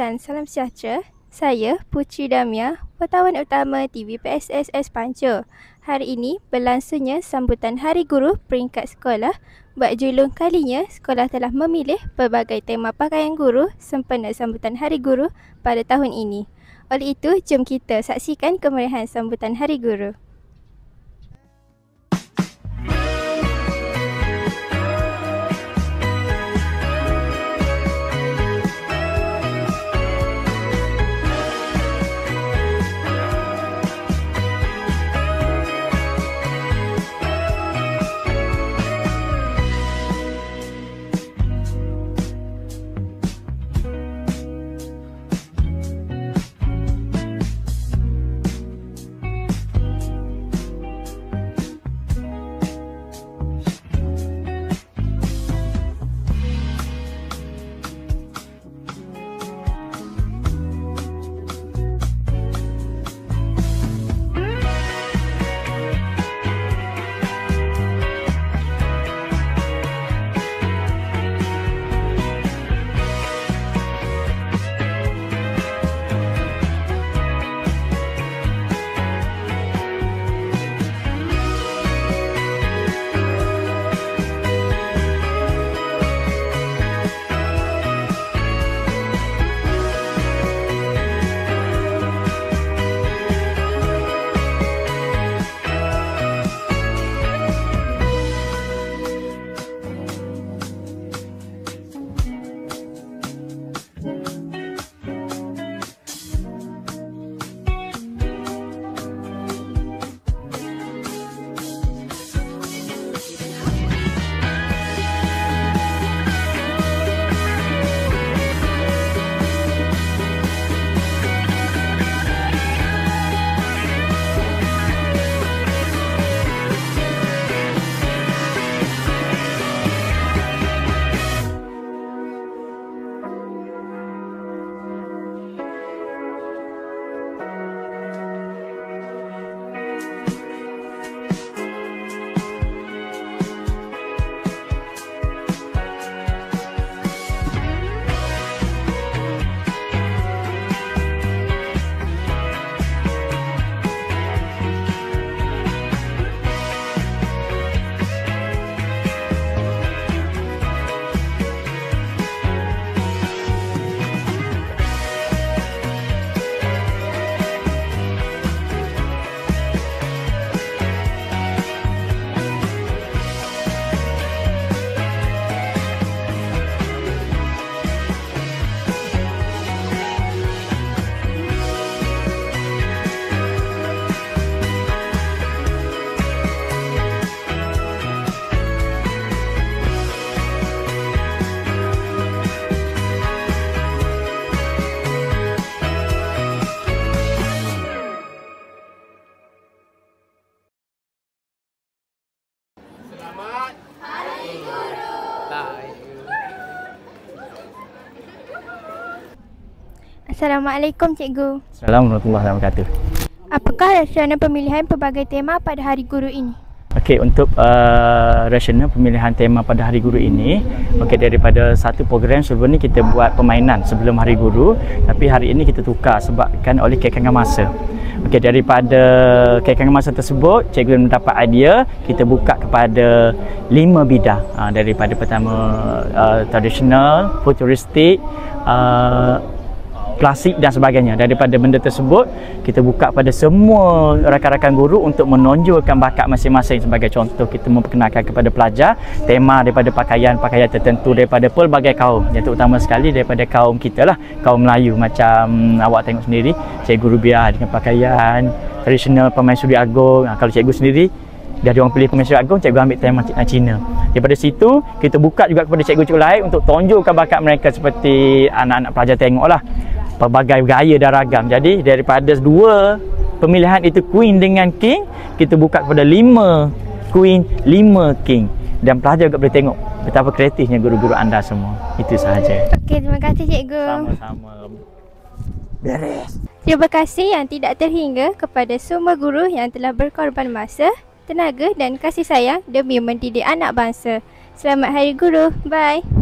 dan salam sejahtera. Saya Putri Damia, wartawan utama TVPSS Panca. Hari ini berlangsungnya sambutan Hari Guru peringkat sekolah. Buat julung kalinya, sekolah telah memilih pelbagai tema pakaian guru sempena sambutan Hari Guru pada tahun ini. Oleh itu, jom kita saksikan kemeriahan sambutan Hari Guru. Assalamualaikum Cikgu. Assalamualaikum warahmatullahi wabarakatuh. Apakah rasional pemilihan pelbagai tema pada Hari Guru ini? Okey, untuk rasional pemilihan tema pada Hari Guru ini, daripada satu program sebelum ni kita buat permainan sebelum Hari Guru, tapi hari ini kita tukar sebabkan oleh kekangan masa. Daripada kekangan masa tersebut, cikgu mendapat idea kita buka kepada 5 bidang, daripada pertama tradisional, futuristik, klasik dan sebagainya. Daripada benda tersebut kita buka pada semua rakan-rakan guru untuk menonjolkan bakat masing-masing. Sebagai contoh, kita memperkenalkan kepada pelajar tema daripada pakaian tertentu daripada pelbagai kaum, yang terutama sekali daripada kaum kita lah, kaum Melayu. Macam awak tengok sendiri, Cikgu Rubiah dengan pakaian tradisional pemain Suri Agong. Kalau cikgu sendiri dia ada orang pilih pemain Suri Agong, cikgu ambil tema Cina. Daripada situ kita buka juga kepada cikgu-cikgu lain untuk tonjolkan bakat mereka, seperti anak-anak pelajar tengoklah pelbagai gaya dan ragam. Jadi daripada 2 pemilihan itu, Queen dengan King, kita buka kepada 5 Queen, 5 King. Dan pelajar juga boleh tengok betapa kreatifnya guru-guru anda semua. Itu sahaja. Okey, terima kasih Cikgu. Sama-sama. Beres. Terima kasih yang tidak terhingga kepada semua guru yang telah berkorban masa, tenaga dan kasih sayang demi mendidik anak bangsa. Selamat Hari Guru. Bye.